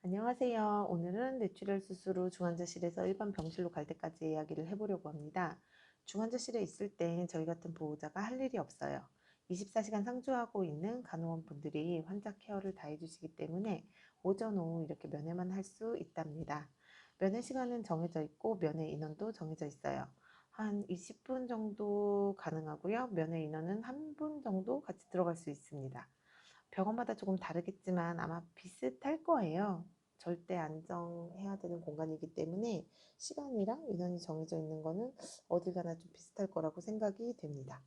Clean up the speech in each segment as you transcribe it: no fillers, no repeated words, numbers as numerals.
안녕하세요. 오늘은 뇌출혈 수술 후 중환자실에서 일반 병실로 갈 때까지 이야기를 해보려고 합니다. 중환자실에 있을 땐 저희 같은 보호자가 할 일이 없어요. 24시간 상주하고 있는 간호원 분들이 환자 케어를 다 해주시기 때문에 오전, 오후 이렇게 면회만 할 수 있답니다. 면회 시간은 정해져 있고 면회 인원도 정해져 있어요. 한 20분 정도 가능하고요. 면회 인원은 한 분 정도 같이 들어갈 수 있습니다. 병원마다 조금 다르겠지만 아마 비슷할 거예요. 절대 안정해야 되는 공간이기 때문에 시간이랑 인원이 정해져 있는 거는 어딜 가나 좀 비슷할 거라고 생각이 됩니다.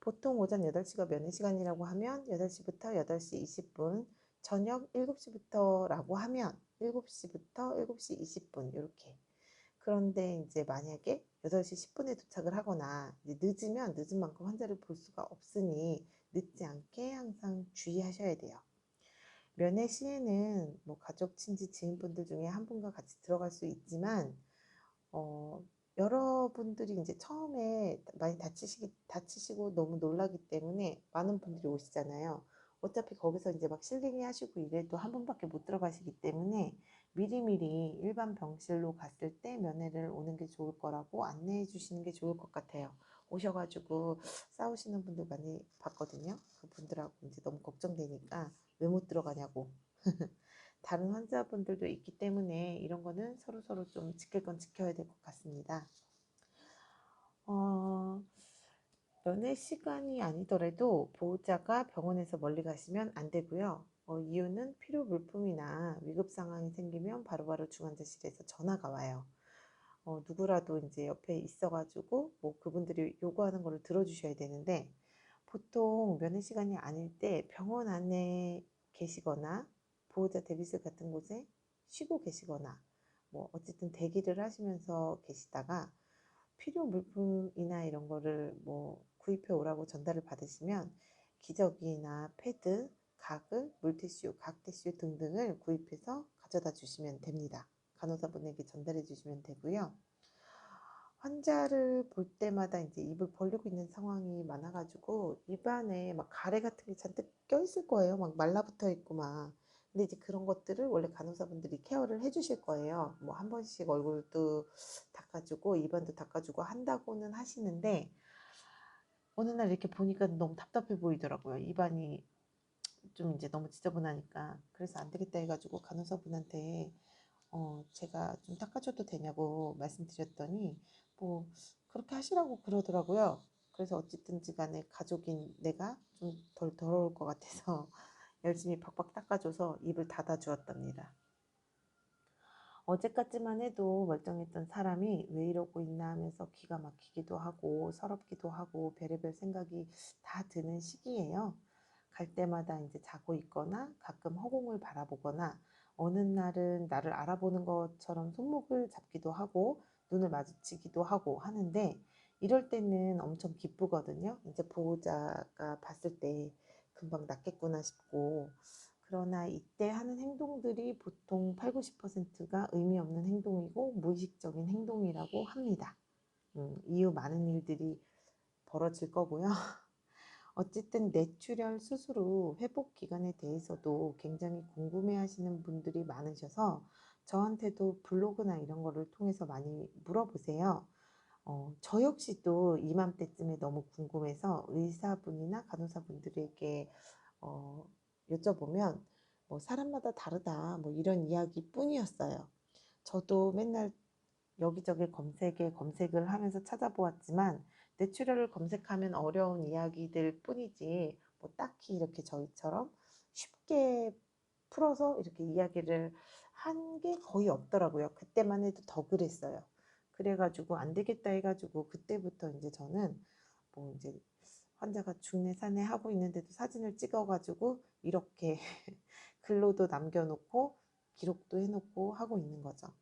보통 오전 8시가 면회 시간이라고 하면 8시부터 8시 20분, 저녁 7시부터라고 하면 7시부터 7시 20분 이렇게. 그런데 이제 만약에 8시 10분에 도착을 하거나 이제 늦으면 늦은 만큼 환자를 볼 수가 없으니 늦지 않게 항상 주의하셔야 돼요. 면회 시에는 뭐 가족, 친지, 지인분들 중에 한 분과 같이 들어갈 수 있지만 여러분들이 이제 처음에 많이 다치시고 너무 놀라기 때문에 많은 분들이 오시잖아요. 어차피 거기서 이제 막 실링이 하시고 이래도 한 번밖에 못 들어가시기 때문에 미리미리 일반 병실로 갔을 때 면회를 오는 게 좋을 거라고 안내해 주시는 게 좋을 것 같아요. 오셔가지고 싸우시는 분들 많이 봤거든요. 그분들하고 이제 너무 걱정되니까 왜 못 들어가냐고. 다른 환자분들도 있기 때문에 이런 거는 서로서로 좀 지킬 건 지켜야 될 것 같습니다. 어, 면회 시간이 아니더라도 보호자가 병원에서 멀리 가시면 안 되고요. 이유는 필요 물품이나 위급 상황이 생기면 바로바로 중환자실에서 전화가 와요. 누구라도 이제 옆에 있어가지고 뭐 그분들이 요구하는 거를 들어주셔야 되는데 보통 면회 시간이 아닐 때 병원 안에 계시거나 보호자 대기실 같은 곳에 쉬고 계시거나 뭐 어쨌든 대기를 하시면서 계시다가 필요 물품이나 이런 거를 뭐 구입해 오라고 전달을 받으시면 기저귀나 패드, 가글, 물티슈, 각티슈 등등을 구입해서 가져다 주시면 됩니다. 간호사분에게 전달해 주시면 되고요. 환자를 볼 때마다 이제 입을 벌리고 있는 상황이 많아가지고 입안에 막 가래 같은 게 잔뜩 껴있을 거예요. 막 말라붙어 있고 막. 근데 이제 그런 것들을 원래 간호사분들이 케어를 해주실 거예요. 뭐 한 번씩 얼굴도 닦아주고 입안도 닦아주고 한다고는 하시는데 어느 날 이렇게 보니까 너무 답답해 보이더라고요. 입안이 좀 이제 너무 지저분하니까. 그래서 안 되겠다 해가지고 간호사분한테 제가 좀 닦아줘도 되냐고 말씀드렸더니 뭐 그렇게 하시라고 그러더라고요. 그래서 어쨌든지 간에 가족인 내가 좀 덜 더러울 것 같아서 열심히 팍팍 닦아줘서 입을 닫아 주었답니다. 어제까지만 해도 멀쩡했던 사람이 왜 이러고 있나 하면서 기가 막히기도 하고 서럽기도 하고 별의별 생각이 다 드는 시기예요. 갈 때마다 이제 자고 있거나 가끔 허공을 바라보거나 어느 날은 나를 알아보는 것처럼 손목을 잡기도 하고 눈을 마주치기도 하고 하는데 이럴 때는 엄청 기쁘거든요. 이제 보호자가 봤을 때 금방 낫겠구나 싶고 그러나 이때 하는 행동들이 보통 8, 90%가 의미 없는 행동이고 무의식적인 행동이라고 합니다. 이후 많은 일들이 벌어질 거고요. 어쨌든 뇌출혈 수술 후 회복 기간에 대해서도 굉장히 궁금해 하시는 분들이 많으셔서 저한테도 블로그나 이런 거를 통해서 많이 물어보세요. 저 역시도 이맘때쯤에 너무 궁금해서 의사분이나 간호사분들에게 어, 여쭤보면 뭐 사람마다 다르다 뭐 이런 이야기 뿐이었어요. 저도 맨날 여기저기 검색을 하면서 찾아보았지만 뇌출혈을 검색하면 어려운 이야기들 뿐이지 뭐 딱히 이렇게 저희처럼 쉽게 풀어서 이렇게 이야기를 한 게 거의 없더라고요. 그때만 해도 더 그랬어요. 그래가지고 안 되겠다 해가지고 그때부터 이제 저는 뭐 이제 환자가 중내 산에 하고 있는데도 사진을 찍어가지고 이렇게 글로도 남겨놓고 기록도 해놓고 하고 있는 거죠.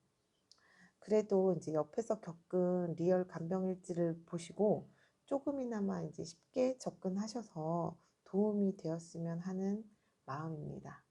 그래도 이제 옆에서 겪은 리얼 간병일지를 보시고 조금이나마 이제 쉽게 접근하셔서 도움이 되었으면 하는 마음입니다.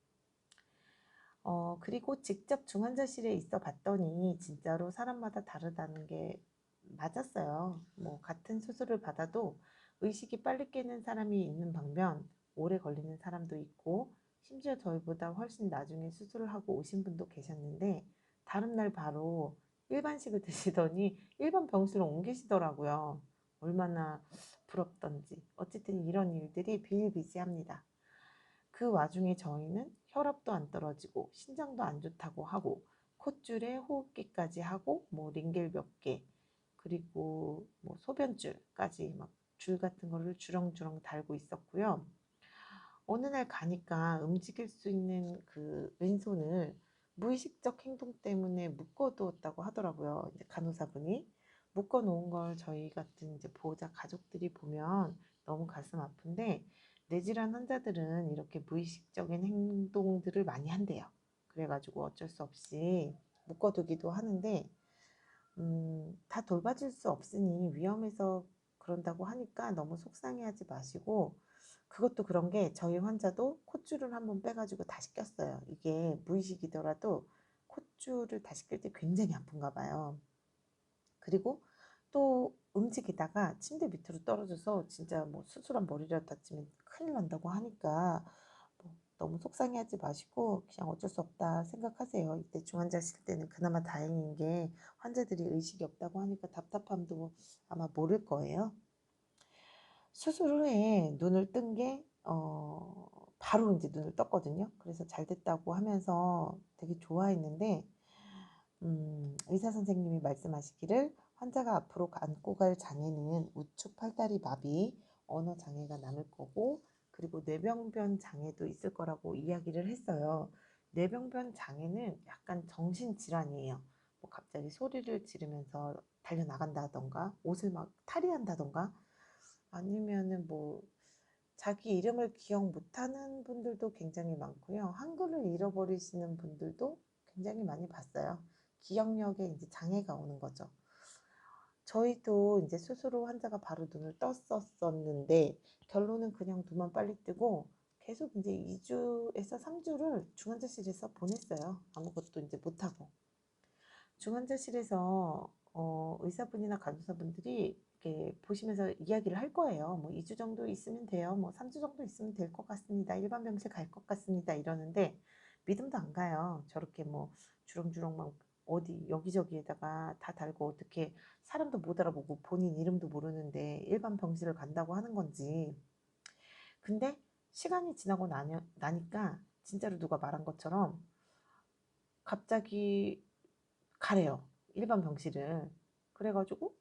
그리고 직접 중환자실에 있어 봤더니 진짜로 사람마다 다르다는 게 맞았어요. 뭐 같은 수술을 받아도 의식이 빨리 깨는 사람이 있는 반면 오래 걸리는 사람도 있고 심지어 저희보다 훨씬 나중에 수술을 하고 오신 분도 계셨는데 다른 날 바로 일반식을 드시더니 일반 병실로 옮기시더라고요. 얼마나 부럽던지. 어쨌든 이런 일들이 비일비재합니다. 그 와중에 저희는 혈압도 안 떨어지고 신장도 안 좋다고 하고 콧줄에 호흡기까지 하고 뭐 링겔 몇 개, 그리고 뭐 소변줄까지 막 줄 같은 거를 주렁주렁 달고 있었고요. 어느 날 가니까 움직일 수 있는 그 왼손을 무의식적 행동 때문에 묶어두었다고 하더라고요. 이제 간호사분이 묶어놓은 걸 저희 같은 이제 보호자 가족들이 보면 너무 가슴 아픈데, 뇌질환 환자들은 이렇게 무의식적인 행동들을 많이 한대요. 그래가지고 어쩔 수 없이 묶어두기도 하는데, 다 돌봐줄 수 없으니 위험해서 그런다고 하니까 너무 속상해하지 마시고, 그것도 그런 게 저희 환자도 콧줄을 한번 빼가지고 다시 꼈어요. 이게 무의식이더라도 콧줄을 다시 낄 때 굉장히 아픈가 봐요. 그리고 또 움직이다가 침대 밑으로 떨어져서 진짜 뭐 수술한 머리라도 다치면 큰일 난다고 하니까 뭐 너무 속상해하지 마시고 그냥 어쩔 수 없다 생각하세요. 이때 중환자실 때는 그나마 다행인 게 환자들이 의식이 없다고 하니까 답답함도 아마 모를 거예요. 수술 후에 눈을 뜬 게 바로 이제 눈을 떴거든요. 그래서 잘 됐다고 하면서 되게 좋아했는데, 의사 선생님이 말씀하시기를 환자가 앞으로 안고 갈 장애는 우측 팔다리 마비, 언어 장애가 남을 거고, 그리고 뇌병변 장애도 있을 거라고 이야기를 했어요. 뇌병변 장애는 약간 정신질환이에요. 뭐 갑자기 소리를 지르면서 달려나간다던가, 옷을 막 탈의한다던가, 아니면은 뭐 자기 이름을 기억 못하는 분들도 굉장히 많고요. 한글을 잃어버리시는 분들도 굉장히 많이 봤어요. 기억력에 이제 장애가 오는 거죠. 저희도 이제 수술 후 환자가 바로 눈을 떴었었는데 결론은 그냥 눈만 빨리 뜨고 계속 이제 2주에서 3주를 중환자실에서 보냈어요. 아무것도 이제 못하고. 중환자실에서 의사분이나 간호사분들이 이렇게 보시면서 이야기를 할 거예요. 뭐 2주 정도 있으면 돼요. 뭐 3주 정도 있으면 될 것 같습니다. 일반 병실 갈 것 같습니다. 이러는데 믿음도 안 가요. 저렇게 뭐 주렁주렁 막 어디 여기저기에다가 다 달고 어떻게 사람도 못 알아보고 본인 이름도 모르는데 일반 병실을 간다고 하는 건지. 근데 시간이 지나고 나니까 진짜로 누가 말한 것처럼 갑자기 가래요. 일반 병실을. 그래가지고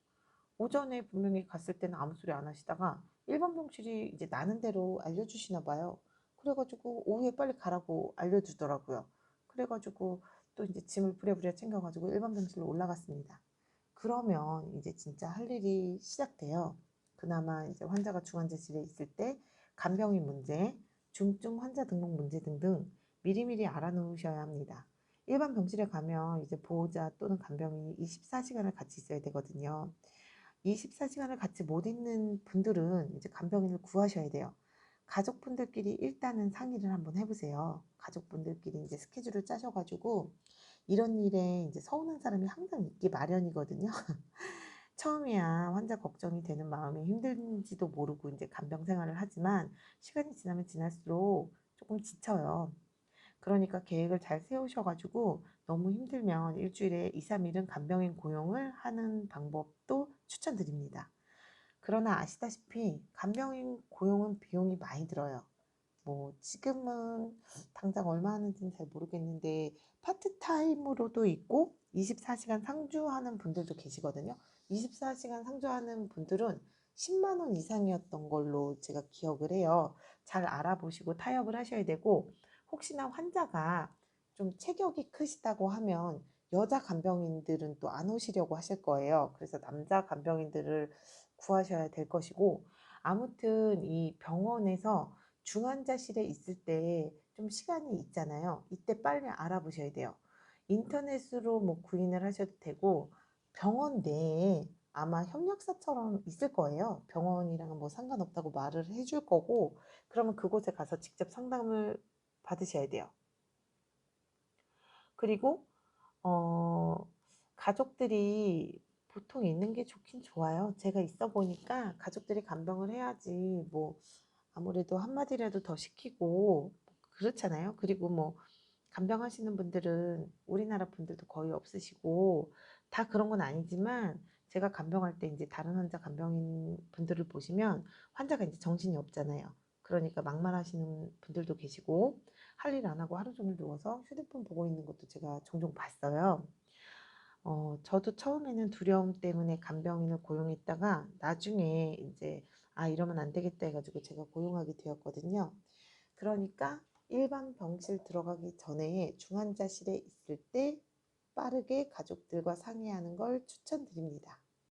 오전에 분명히 갔을 때는 아무 소리 안 하시다가 일반 병실이 이제 나는 대로 알려주시나 봐요. 그래가지고 오후에 빨리 가라고 알려주더라고요. 그래가지고 또 이제 짐을 부랴부랴 챙겨가지고 일반 병실로 올라갔습니다. 그러면 이제 진짜 할 일이 시작돼요. 그나마 이제 환자가 중환자실에 있을 때 간병인 문제, 중증 환자 등록 문제 등등 미리미리 알아놓으셔야 합니다. 일반 병실에 가면 이제 보호자 또는 간병인이 24시간을 같이 있어야 되거든요. 24시간을 같이 못 있는 분들은 이제 간병인을 구하셔야 돼요. 가족분들끼리 일단은 상의를 한번 해보세요. 가족분들끼리 이제 스케줄을 짜셔가지고 이런 일에 이제 서운한 사람이 항상 있기 마련이거든요. 처음이야 환자 걱정이 되는 마음이 힘든지도 모르고 이제 간병 생활을 하지만 시간이 지나면 지날수록 조금 지쳐요. 그러니까 계획을 잘 세우셔가지고 너무 힘들면 일주일에 2, 3일은 간병인 고용을 하는 방법도 추천드립니다. 그러나 아시다시피 간병인 고용은 비용이 많이 들어요. 뭐 지금은 당장 얼마 하는지는 잘 모르겠는데 파트타임으로도 있고 24시간 상주하는 분들도 계시거든요. 24시간 상주하는 분들은 10만 원 이상이었던 걸로 제가 기억을 해요. 잘 알아보시고 타협을 하셔야 되고, 혹시나 환자가 좀 체격이 크시다고 하면 여자 간병인들은 또 안 오시려고 하실 거예요. 그래서 남자 간병인들을 구하셔야 될 것이고, 아무튼 이 병원에서 중환자실에 있을 때 좀 시간이 있잖아요. 이때 빨리 알아보셔야 돼요. 인터넷으로 뭐 구인을 하셔도 되고, 병원 내에 아마 협력사처럼 있을 거예요. 병원이랑은 뭐 상관없다고 말을 해줄 거고, 그러면 그곳에 가서 직접 상담을 받으셔야 돼요. 그리고 어, 가족들이 보통 있는 게 좋긴 좋아요. 제가 있어 보니까 가족들이 간병을 해야지 뭐 아무래도 한마디라도 더 시키고 그렇잖아요. 그리고 뭐 간병하시는 분들은 우리나라 분들도 거의 없으시고 다 그런 건 아니지만 제가 간병할 때 이제 다른 환자 간병인 분들을 보시면 환자가 이제 정신이 없잖아요. 그러니까 막말하시는 분들도 계시고 할 일 안 하고 하루 종일 누워서 휴대폰 보고 있는 것도 제가 종종 봤어요. 저도 처음에는 두려움 때문에 간병인을 고용했다가 나중에 이제 아 이러면 안 되겠다 해가지고 제가 고용하게 되었거든요. 그러니까 일반 병실 들어가기 전에 중환자실에 있을 때 빠르게 가족들과 상의하는 걸 추천드립니다.